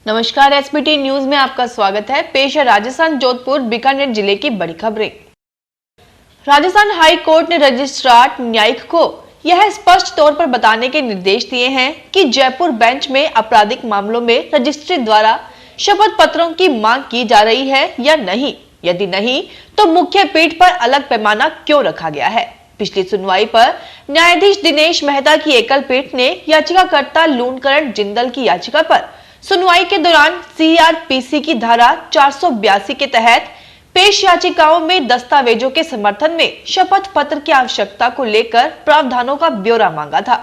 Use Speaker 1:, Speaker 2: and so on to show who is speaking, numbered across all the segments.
Speaker 1: नमस्कार, SBT news में आपका स्वागत है। पेश है राजस्थान जोधपुर बीकानेर जिले की बड़ी खबरें। राजस्थान हाई कोर्ट ने रजिस्ट्रार न्यायिक को यह स्पष्ट तौर पर बताने के निर्देश दिए हैं कि जयपुर बेंच में आपराधिक मामलों में रजिस्ट्री द्वारा शपथ पत्रों की मांग की जा रही है या नहीं। यदि नहीं तो मुख्य पीठ पर अलग पैमाना क्यों रखा गया है। पिछली सुनवाई पर न्यायाधीश दिनेश मेहता की एकल पीठ ने याचिकाकर्ता लूणकरण जिंदल की याचिका पर सुनवाई के दौरान सीआरपीसी की धारा 482 के तहत पेश याचिकाओं में दस्तावेजों के समर्थन में शपथ पत्र की आवश्यकता को लेकर प्रावधानों का ब्यौरा मांगा था।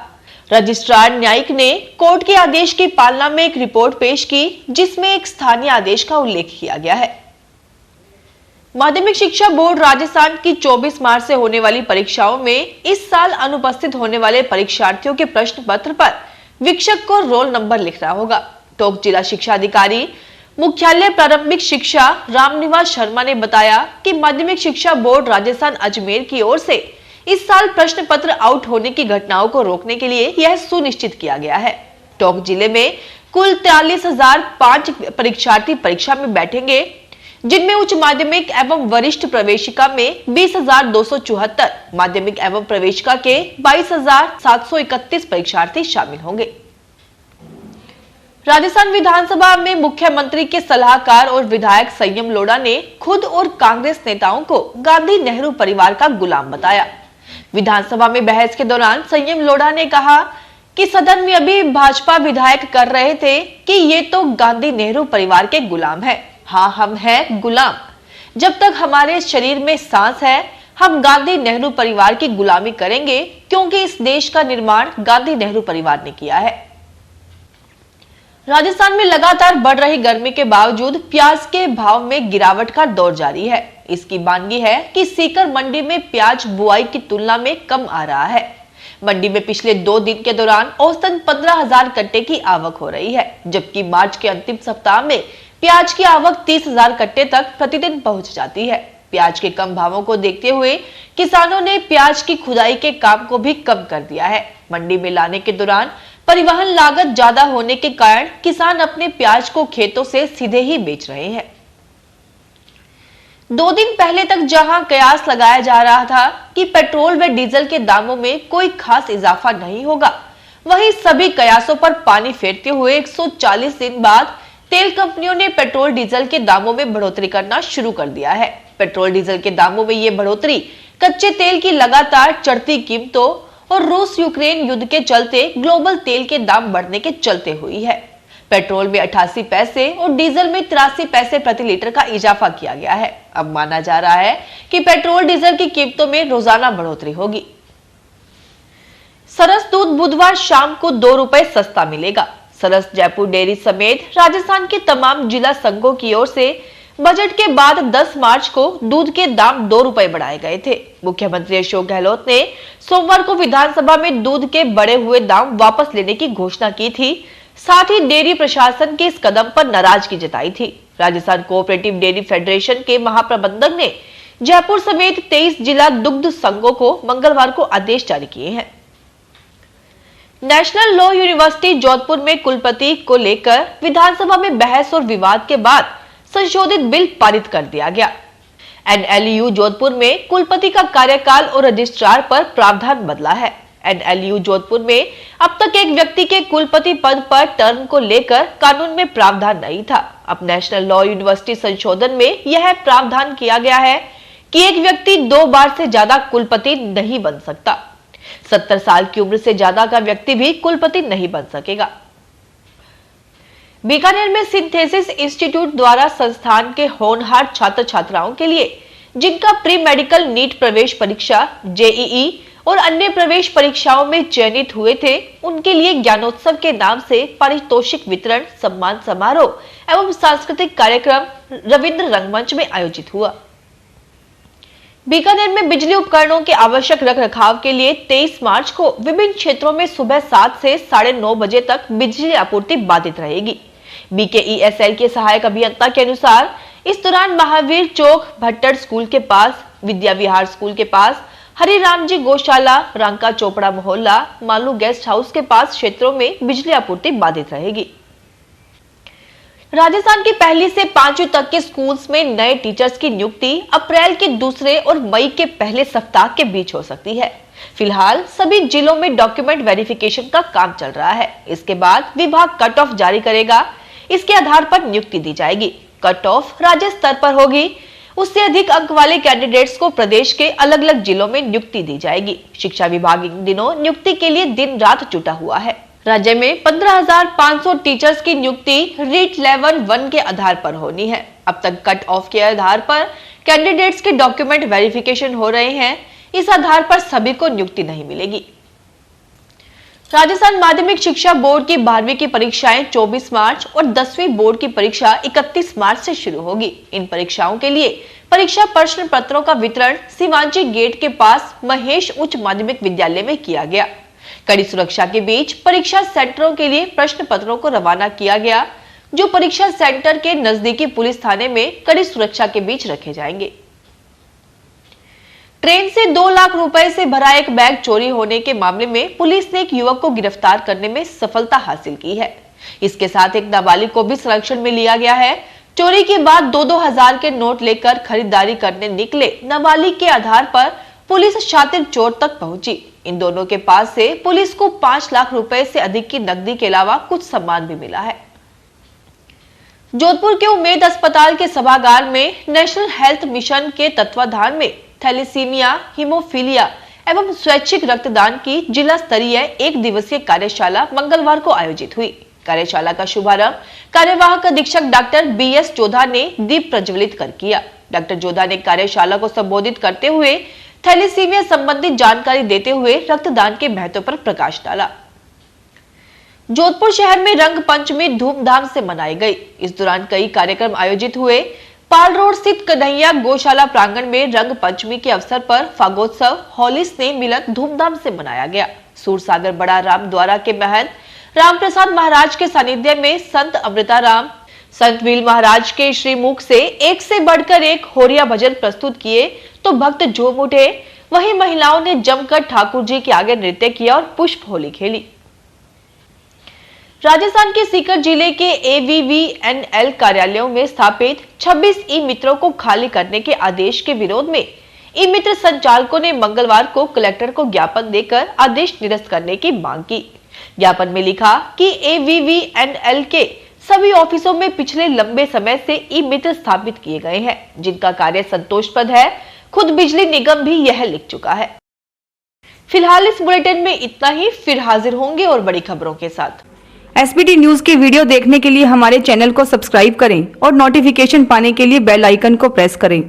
Speaker 1: रजिस्ट्रार न्यायिक ने कोर्ट के आदेश की पालना में एक रिपोर्ट पेश की, जिसमें एक स्थानीय आदेश का उल्लेख किया गया है। माध्यमिक शिक्षा बोर्ड राजस्थान की 24 मार्च से होने वाली परीक्षाओं में इस साल अनुपस्थित होने वाले परीक्षार्थियों के प्रश्न पत्र पर वीक्षक को रोल नंबर लिखना होगा। टोंक जिला शिक्षा अधिकारी मुख्यालय प्रारंभिक शिक्षा रामनिवास शर्मा ने बताया कि माध्यमिक शिक्षा बोर्ड राजस्थान अजमेर की ओर से इस साल प्रश्न पत्र आउट होने की घटनाओं को रोकने के लिए यह सुनिश्चित किया गया है। टोंक जिले में कुल 43,005 परीक्षार्थी परीक्षा में बैठेंगे, जिनमें उच्च माध्यमिक एवं वरिष्ठ प्रवेशिका में 20,274, माध्यमिक एवं प्रवेशिका के 22,731 परीक्षार्थी शामिल होंगे। राजस्थान विधानसभा में मुख्यमंत्री के सलाहकार और विधायक संयम लोढ़ा ने खुद और कांग्रेस नेताओं को गांधी नेहरू परिवार का गुलाम बताया। विधानसभा में बहस के दौरान संयम लोढ़ा ने कहा कि सदन में अभी भाजपा विधायक कर रहे थे कि ये तो गांधी नेहरू परिवार के गुलाम है। हाँ, हम हैं गुलाम। जब तक हमारे शरीर में सांस है, हम गांधी नेहरू परिवार की गुलामी करेंगे, क्योंकि इस देश का निर्माण गांधी नेहरू परिवार ने किया है। राजस्थान में लगातार बढ़ रही गर्मी के बावजूद प्याज के भाव में गिरावट का दौर जारी है। इसकी मानगी है कि सीकर मंडी में प्याज बुआई की तुलना में कम आ रहा है। मंडी में पिछले 2 दिन के दौरान औसतन 15,000 कट्टे की आवक हो रही है, जबकि मार्च के अंतिम सप्ताह में प्याज की आवक 30,000 कट्टे तक प्रतिदिन पहुंच जाती है। प्याज के कम भावों को देखते हुए किसानों ने प्याज की खुदाई के काम को भी कम कर दिया है। मंडी में लाने के दौरान परिवहन लागत ज्यादा होने के कारण किसान अपने प्याज को खेतों से सीधे ही बेच रहे हैं। 2 दिन पहले तक जहां कयास लगाया जा रहा था कि पेट्रोल व डीजल के दामों में कोई खास इजाफा नहीं होगा, वहीं सभी कयासों पर पानी फेरते हुए 140 दिन बाद तेल कंपनियों ने पेट्रोल डीजल के दामों में बढ़ोतरी करना शुरू कर दिया है। पेट्रोल डीजल के दामों में ये बढ़ोतरी कच्चे तेल की लगातार चढ़ती कीमतों और रूस यूक्रेन युद्ध के चलते ग्लोबल तेल के दाम बढ़ने के चलते हुई है। पेट्रोल में 88 पैसे और डीजल में 83 पैसे प्रति लीटर का इजाफा किया गया है। अब माना जा रहा है कि पेट्रोल डीजल की कीमतों में रोजाना बढ़ोतरी होगी। सरस दूध बुधवार शाम को 2 रुपए सस्ता मिलेगा। सरस जयपुर डेयरी समेत राजस्थान के तमाम जिला संघों की ओर से बजट के बाद 10 मार्च को दूध के दाम 2 रुपए बढ़ाए गए थे। मुख्यमंत्री अशोक गहलोत ने सोमवार को विधानसभा में दूध के बढ़े हुए दाम वापस लेने की घोषणा की थी। साथ ही डेयरी प्रशासन के इस कदम पर नाराजगी जताई थी। राजस्थान कोऑपरेटिव डेयरी फेडरेशन के महाप्रबंधक ने जयपुर समेत 23 जिला दुग्ध संघों को मंगलवार को आदेश जारी किए हैं। नेशनल लॉ यूनिवर्सिटी जोधपुर में कुलपति को लेकर विधानसभा में बहस और विवाद के बाद संशोधित बिल पारित कर दिया गया। एनएलयू जोधपुर में कुलपति का कार्यकाल और रजिस्ट्रार पर प्रावधान बदला है। एनएलयू जोधपुर में अब तक एक व्यक्ति के कुलपति पद पर टर्म को लेकर कानून में प्रावधान नहीं था। अब नेशनल लॉ यूनिवर्सिटी संशोधन में यह प्रावधान किया गया है कि एक व्यक्ति 2 बार से ज्यादा कुलपति नहीं बन सकता। 70 साल की उम्र से ज्यादा का व्यक्ति भी कुलपति नहीं बन सकेगा। बीकानेर में सिंथेसिस इंस्टीट्यूट द्वारा संस्थान के होनहार छात्र छात्राओं के लिए जिनका प्री मेडिकल नीट प्रवेश परीक्षा, जेईई और अन्य प्रवेश परीक्षाओं में चयनित हुए थे, उनके लिए ज्ञानोत्सव के नाम से पारितोषिक वितरण, सम्मान समारोह एवं सांस्कृतिक कार्यक्रम रविंद्र रंगमंच में आयोजित हुआ। बीकानेर में बिजली उपकरणों के आवश्यक रखरखाव के लिए 23 मार्च को विभिन्न क्षेत्रों में सुबह 7 से 9:30 बजे तक बिजली आपूर्ति बाधित रहेगी। बीकेईएसएल के सहायक अभियंता के अनुसार इस दौरान महावीर चौक, भट्टड़ स्कूल के पास, विद्या विहार स्कूल के पास, हरिराम जी गौशाला, रांका चोपड़ा मोहल्ला, मालू गेस्ट हाउस के पास क्षेत्रों में बिजली आपूर्ति बाधित रहेगी। राजस्थान की पहली से 5वीं तक के स्कूल्स में नए टीचर्स की नियुक्ति अप्रैल के दूसरे और मई के पहले सप्ताह के बीच हो सकती है। फिलहाल सभी जिलों में डॉक्यूमेंट वेरिफिकेशन का काम चल रहा है। इसके बाद विभाग कट ऑफ जारी करेगा। इसके आधार पर नियुक्ति दी जाएगी। कट ऑफ राज्य स्तर पर होगी। उससे अधिक अंक वाले कैंडिडेट्स को प्रदेश के अलग अलग जिलों में नियुक्ति दी जाएगी। शिक्षा विभाग इन दिनों नियुक्ति के लिए दिन रात जुटा हुआ है। राज्य में 15,500 टीचर्स की नियुक्ति रीट लेवल 1 के आधार पर होनी है। अब तक कट ऑफ के आधार पर कैंडिडेट्स के डॉक्यूमेंट वेरिफिकेशन हो रहे हैं। इस आधार पर सभी को नियुक्ति नहीं मिलेगी। राजस्थान माध्यमिक शिक्षा बोर्ड की 12वीं की परीक्षाएं 24 मार्च और 10वीं बोर्ड की परीक्षा 31 मार्च से शुरू होगी। इन परीक्षाओं के लिए परीक्षा प्रश्न पत्रों का वितरण सीमांची गेट के पास महेश उच्च माध्यमिक विद्यालय में किया गया। कड़ी सुरक्षा के बीच परीक्षा सेंटरों के लिए प्रश्न पत्रों को रवाना किया गया, जो परीक्षा सेंटर के नजदीकी पुलिस थाने में कड़ी सुरक्षा के बीच रखे जाएंगे। ट्रेन से 2 लाख रुपए से भरा एक बैग चोरी होने के मामले में पुलिस ने एक युवक को गिरफ्तार करने में सफलता हासिल की है। इसके साथ एक नाबालिग को भी संरक्षण में लिया गया है। चोरी के बाद 2-2 हजार के नोट लेकर खरीदारी करने निकले नाबालिग के आधार पर पुलिस शातिर चोर तक पहुंची। इन दोनों के पास से पुलिस को 5 लाख रुपए से अधिक की नकदी के अलावा कुछ सामान भी मिला है। जोधपुर के उम्मेद अस्पताल के सभागार में नेशनल हेल्थ मिशन के तत्वाधान में थैलेसीमिया, हीमोफीलिया एवं स्वैच्छिक रक्तदान की जिला स्तरीय 1 दिवसीय कार्यशाला मंगलवार को आयोजित हुई। कार्यशाला का शुभारंभ कार्यवाहक अधीक्षक डॉक्टर BS जोधा ने दीप प्रज्वलित कर किया। डॉक्टर जोधा ने कार्यशाला को संबोधित करते हुए थैलेसीमिया संबंधित जानकारी देते हुए रक्तदान के महत्व पर प्रकाश डाला। जोधपुर शहर में रंग पंचमी धूमधाम से मनाई गई। इस दौरान कई कार्यक्रम आयोजित हुए। पाल रोड स्थित कन्हैया गौशाला प्रांगण में रंग पंचमी के अवसर पर फागोत्सव, होली स्नेह मिलन धूमधाम से मनाया गया। सूरसागर बड़ा राम द्वारा के महंत रामप्रसाद महाराज के सानिध्य में संत अमृताराम, संत वील महाराज के श्रीमुख से एक से बढ़कर एक होरिया भजन प्रस्तुत किए तो भक्त झूम उठे। वहीं महिलाओं ने जमकर ठाकुर जी के आगे नृत्य किया और पुष्प होली खेली। राजस्थान के सीकर जिले के AVVNL कार्यालयों में स्थापित 26 ई मित्रों को खाली करने के आदेश के विरोध में ई मित्र संचालकों ने मंगलवार को कलेक्टर को ज्ञापन देकर आदेश निरस्त करने की मांग की। ज्ञापन में लिखा कि AVVNL के सभी ऑफिसों में पिछले लंबे समय से ई मित्र स्थापित किए गए हैं, जिनका कार्य संतोषप्रद है। खुद बिजली निगम भी यह लिख चुका है। फिलहाल इस बुलेटिन में इतना ही। फिर हाजिर होंगे और बड़ी खबरों के साथ।
Speaker 2: SBT न्यूज के वीडियो देखने के लिए हमारे चैनल को सब्सक्राइब करें और नोटिफिकेशन पाने के लिए बेल आइकन को प्रेस करें।